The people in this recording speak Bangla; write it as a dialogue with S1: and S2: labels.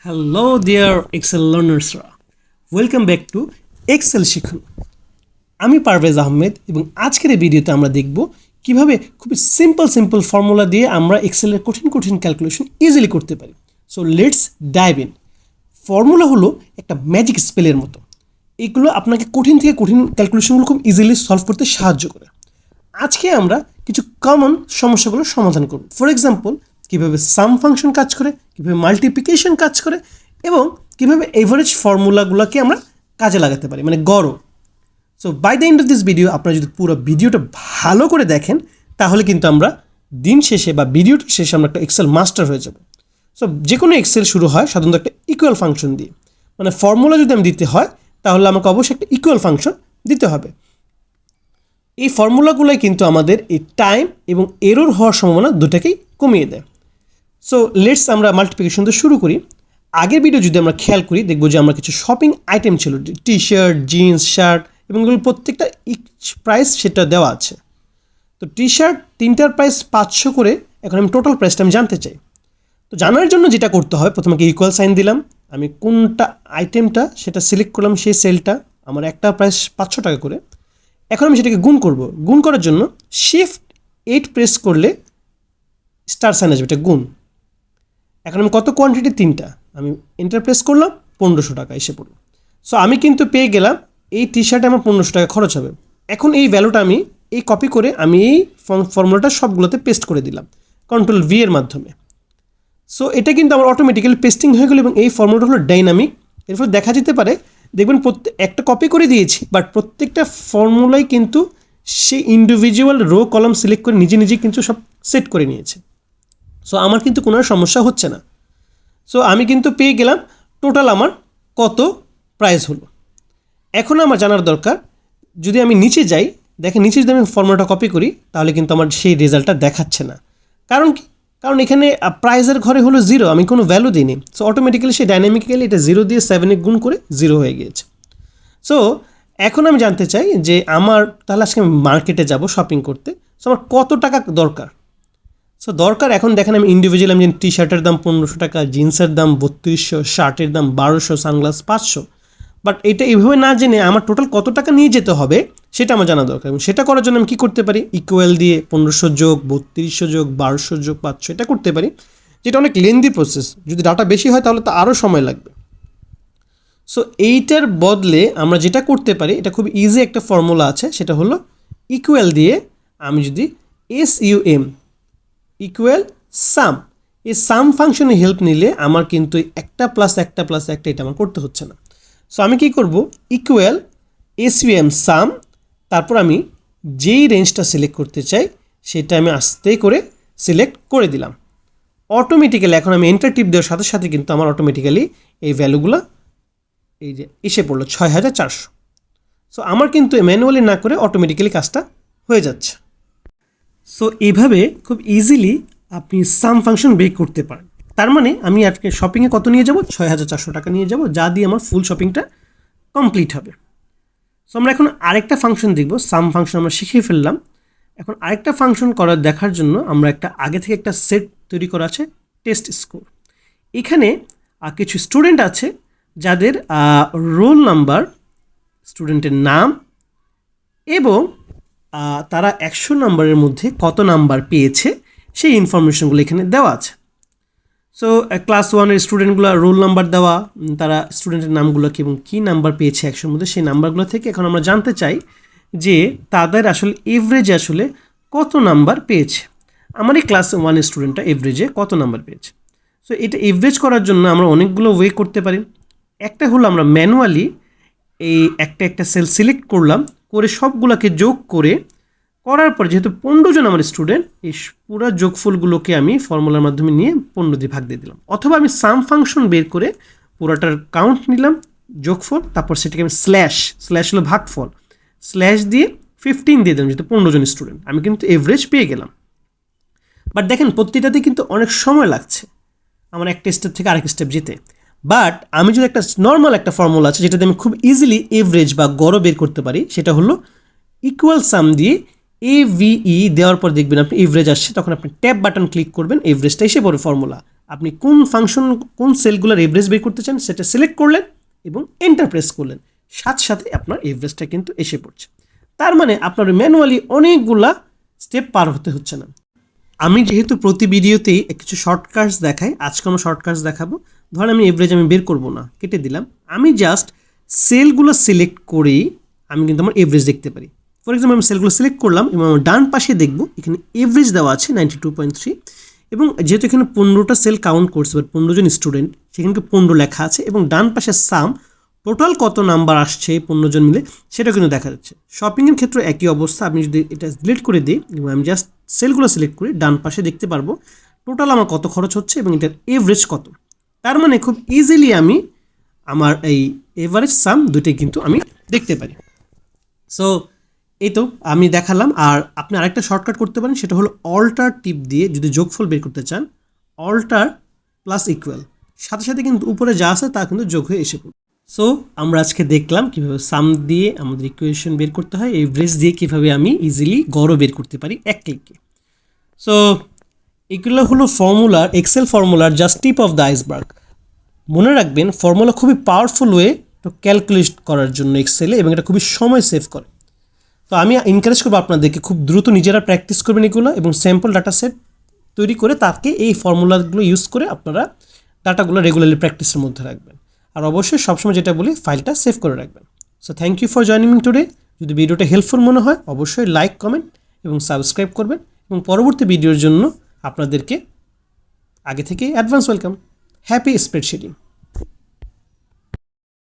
S1: হ্যালো ডিয়ার এক্সেল লার্নার্সরা, ওয়েলকাম ব্যাক টু এক্সেল শিখুন। আমি পারভেজ আহমেদ এবং আজকের এই ভিডিওতে আমরা দেখব কিভাবে খুবই সিম্পল ফর্মুলা দিয়ে আমরা এক্সেলের কঠিন ক্যালকুলেশন ইজিলি করতে পারি। So let's dive in. Formula হলো একটা ম্যাজিক স্পেলের মতো, এইগুলো আপনাকে কঠিন থেকে কঠিন ক্যালকুলেশনগুলো খুব ইজিলি সলভ করতে সাহায্য করে। আজকে আমরা কিছু কমন সমস্যাগুলোর সমাধান করব। ফর এক্সাম্পল, কীভাবে সাম ফাংশন কাজ করে, কীভাবে মাল্টিপ্লিকেশন কাজ করে এবং কীভাবে এভারেজ ফর্মুলাগুলোকে আমরা কাজে লাগাতে পারি, মানে গড়। So by the end of this video আপনারা যদি পুরো ভিডিওটা ভালো করে দেখেন তাহলে কিন্তু আমরা দিন শেষে বা ভিডিওটা শেষে আমরা একটা এক্সেল মাস্টার হয়ে যাব। সো যে কোনো এক্সেল শুরু হয় সাধারণত একটা ইকুয়াল ফাংশন দিয়ে, মানে ফর্মুলা যদি আমি দিতে হয় তাহলে আমাকে অবশ্যই একটা ইকুয়াল ফাংশন দিতে হবে। এই ফর্মুলাগুলোই কিন্তু আমাদের এই টাইম এবং এরর হওয়ার সম্ভাবনা দুটাকেই কমিয়ে দেয়। সো লেটস আমরা মাল্টিপ্লিকেশন দিয়ে শুরু করি। আগের ভিডিও যদি আমরা খেয়াল করি দেখব যে আমরা কিছু শপিং আইটেম ছিল, টি শার্ট, জিন্স, শার্ট এবং এগুলো প্রত্যেকটা প্রাইস সেটা দেওয়া আছে। তো টি শার্ট তিনটার প্রাইস 500 করে, এখন আমি টোটাল প্রাইসটা আমি জানতে চাই। তো জানার জন্য যেটা করতে হয়, প্রথমে ইকুয়াল সাইন দিলাম, আমি কোনটা আইটেমটা সেটা সিলেক্ট করলাম, সেই সেলটা আমার একটা প্রাইস 500 টাকা করে। এখন আমি সেটাকে গুণ করব। গুণ করার জন্য শিফট 8 প্রেস করলে স্টার সাইন আসবে, এটা গুণ। এখন আমি কত কোয়ান্টিটি, তিনটা, আমি এন্টার প্রেস করলাম, 1500 টাকা এসে পড়ল। সো আমি কিন্তু পেয়ে গেলাম এই টি শার্টে আমার 1500 টাকা খরচ হবে। এখন এই ভ্যালুটা আমি এই কপি করে আমি এই ফর্মুলাটা সবগুলোতে পেস্ট করে দিলাম কন্ট্রোল ভি এর মাধ্যমে। সো এটা কিন্তু আমার অটোমেটিক্যালি পেস্টিং হয়ে গেল এবং এই ফর্মুলাটা হলো ডাইনামিক। এর ফলে দেখা যেতে পারে, দেখবেন একটা কপি করে দিয়েছি বাট প্রত্যেকটা ফর্মুলাই কিন্তু সে ইন্ডিভিজুয়াল রো কলাম সিলেক্ট করে নিজে কিন্তু সব সেট করে নিয়েছে। সো আমার কিন্তু কোনো সমস্যা হচ্ছে না। সো আমি কিন্তু পেয়ে গেলাম টোটাল আমার কত প্রাইস হলো। এখন আমার জানার দরকার, যদি আমি নিচে যাই, দেখেন নিচে যদি আমি ফর্মুলাটা কপি করি তাহলে কিন্তু আমার সেই রেজাল্টটা দেখাচ্ছে না। কারণ কি? কারণ এখানে প্রাইসের ঘরে হলো 0, আমি কোনো ভ্যালু দিইনি। সো অটোমেটিক্যালি সেই ডাইনামিক্যালি এটা 0 দিয়ে 7 গুণ করে 0 হয়ে গিয়েছে। সো এখন আমি জানতে চাই যে আমার তাহলে আজকে আমি মার্কেটে যাব শপিং করতে। সো আমার কত টাকা দরকার? সো দরকার, এখন দেখেন আমি ইন্ডিভিজুয়াল, আমি টি শার্টের দাম 1500 টাকা, জিন্সের দাম 3200, শার্টের দাম 1200, সানগ্লাস 500। বাট এটা এইভাবে না জেনে আমার টোটাল কত টাকা নিয়ে যেতে হবে সেটা আমার জানা দরকার। এবং সেটা করার জন্য আমি কী করতে পারি, ইকুয়াল দিয়ে 1500 যোগ 3200 যোগ 1200 যোগ 500 এটা করতে পারি, যেটা অনেক লেন্দি প্রসেস। যদি ডাটা বেশি হয় তাহলে তো আরও সময় লাগবে। সো এইটার বদলে আমরা যেটা করতে পারি, এটা খুব ইজি একটা ফর্মুলা আছে, সেটা হলো ইকুয়াল দিয়ে আমি যদি SUM ইকুয়াল সাম, এই সাম ফাংশনে হেল্প নিলে আমার কিন্তু একটা প্লাস একটা এটা আমার করতে হচ্ছে না। সো আমি কি করব, ইকুয়াল SUM সাম, তারপর আমি যেই রেঞ্জটা সিলেক্ট করতে চাই সেটা আমি আস্তে করে সিলেক্ট করে দিলাম। অটোমেটিক্যালি এখন আমি এন্টার টিপ দেওয়ার সাথে সাথে কিন্তু আমার অটোমেটিক্যালি এই ভ্যালুগুলো এই যে এসে পড়লো 6400। সো আমার কিন্তু ম্যানুয়ালি না করে অটোমেটিক্যালি কাজটা হয়ে যাচ্ছে। সো এইভাবে খুব ইজিলি আপনি সাম ফাংশন বের করতে পারেন। তার মানে আমি আজকে শপিংয়ে কত নিয়ে যাব, 6400 টাকা নিয়ে যাব, যা দিয়ে আমার ফুল শপিংটা কমপ্লিট হবে। সো আমরা এখন আরেকটা ফাংশন দেখব। সাম ফাংশন আমরা শিখে ফেললাম। এখন আরেকটা ফাংশন দেখার জন্য আমরা একটা আগে থেকে একটা সেট তৈরি করা আছে, টেস্ট স্কোর। এখানে কিছু স্টুডেন্ট আছে যাদের রোল নাম্বার, স্টুডেন্টের নাম এবং তারা 100 নম্বরের মধ্যে কত নাম্বার পেয়েছে সেই ইনফরমেশনগুলো এখানে দেওয়া আছে। সো ক্লাস 1-এর স্টুডেন্টগুলো রোল নাম্বার দেওয়া, তারা স্টুডেন্টের নামগুলো এবং কী নাম্বার পেয়েছে 100-র মধ্যে সেই নাম্বারগুলো থেকে এখন আমরা জানতে চাই যে তাদের আসলে এভারেজে আসলে কত নাম্বার পেয়েছে। আমার এই ক্লাস 1-এর স্টুডেন্টটা এভারেজে কত নাম্বার পেয়েছে। সো এটা এভারেজ করার জন্য আমরা অনেকগুলো ওয়ে করতে পারি। একটা হলো আমরা ম্যানুয়ালি এই একটা সেল সিলেক্ট করলাম, করে সবগুলোকে যোগ করার পর যেহেতু 15 জন আমার স্টুডেন্ট, এই পুরো যোগফলগুলোকে আমি ফর্মুলার মাধ্যমে নিয়ে 15 দিয়ে ভাগ দিয়ে দিলাম। অথবা আমি সাম ফাংশন বের করে পুরোটার কাউন্ট নিলাম, যোগফল, তারপর সেটাকে আমি স্ল্যাশ হলো ভাগফল, স্ল্যাশ দিয়ে 15 দিয়ে দিলাম, যেহেতু 15 জন স্টুডেন্ট, আমি কিন্তু এভারেজ পেয়ে গেলাম। বাট দেখেন প্রতিটাতে কিন্তু অনেক সময় লাগছে আমার একটা স্টেপ থেকে আরেক স্টেপ যেতে। বাট আমি যদি একটা নর্মাল একটা ফর্মুলা আছে যেটাতে আমি খুব ইজিলি এভারেজ বা গড় বের করতে পারি, সেটা হলো ইকুয়াল সাম দিয়ে AVE দেওয়ার পর দেখবেন আপনি এভারেজ আসছে, তখন আপনি ট্যাব বাটন ক্লিক করবেন, এভারেজটা এসে পড়ে ফর্মুলা। আপনি কোন ফাংশন কোন সেলগুলোর এভারেজ বের করতে চান সেটা সিলেক্ট করলেন এবং এন্টার প্রেস করলেন, সাথে সাথে আপনার এভারেজটা কিন্তু এসে পড়ছে। তার মানে আপনার ম্যানুয়ালি অনেকগুলা স্টেপ পার হতে হচ্ছে না। আমি যেহেতু প্রতি ভিডিওতেই কিছু শর্টকাটস দেখাই, আজকে আমরা শর্টকাটস দেখাবো। ধরেন আমি এভারেজ আমি বের করব না, কেটে দিলাম, আমি জাস্ট সেলগুলো সিলেক্ট করেই আমি কিন্তু আমার এভারেজ দেখতে পারি। ফর এক্সাম্পল আমি সেলগুলো সিলেক্ট করলাম এবং আমার ডান পাশে দেখব এখানে এভারেজ দেওয়া আছে 92.3 এবং যেহেতু এখানে 15টা সেল কাউন্ট করছে, বাট 15 জন স্টুডেন্ট, সেখানে 15 লেখা আছে এবং ডান পাশে সাম টোটাল কত নাম্বার আসছে 15 জন মিলে সেটা কিন্তু দেখা যাচ্ছে। শপিংয়ের ক্ষেত্রে একই অবস্থা, আপনি যদি এটা ডিলিট করে দিই এবং আমি জাস্ট সেলগুলো সিলেক্ট করি, ডান পাশে দেখতে পারবো টোটাল আমার কত খরচ হচ্ছে এবং এটার এভারেজ কত। তার মানে খুব ইজিলি আমি আমার এই এভারেজ সাম দুটোই কিন্তু আমি দেখতে পারি। সো এই তো আমি দেখালাম। আর আপনি আরেকটা শর্টকাট করতে পারেন, সেটা হলো অল্টার টিপ দিয়ে যদি যোগফল বের করতে চান, অল্টার প্লাস ইকুয়াল, সাথে সাথে কিন্তু উপরে যা আছে তা কিন্তু যোগ হয়ে এসে পড়বে। সো আমরা আজকে দেখলাম কীভাবে সাম দিয়ে আমাদের ইকুয়েশন বের করতে হয়, এভারেজ দিয়ে কীভাবে আমি ইজিলি গড়ও বের করতে পারি এক ক্লিকে। সো এগুলো হলো ফর্মুলার, এক্সেল ফর্মুলার just tip of the iceberg. মনে রাখবেন ফর্মুলা খুবই পাওয়ারফুল ওয়ে তো ক্যালকুলেট করার জন্য এক্সেলে, এবং এটা খুবই সময় সেভ করে। তো আমি এনকারেজ করবো আপনাদেরকে খুব দ্রুত নিজেরা প্র্যাকটিস করবেন এগুলো এবং স্যাম্পল ডাটা সেট তৈরি করে তাকে এই ফর্মুলাগুলো ইউজ করে আপনারা ডাটাগুলো রেগুলারলি প্র্যাকটিসের মধ্যে রাখবেন। আর অবশ্যই সবসময় যেটা বলি ফাইলটা সেভ করে রাখবেন। So thank you for joining me today. যদি ভিডিওটা হেল্পফুল মনে হয় অবশ্যই লাইক, কমেন্ট এবং সাবস্ক্রাইব করবেন, এবং পরবর্তী ভিডিওর জন্য আপনাদেরকে আগে থেকে অ্যাডভান্স ওয়েলকাম। হ্যাপি স্প্রেডশিটিং।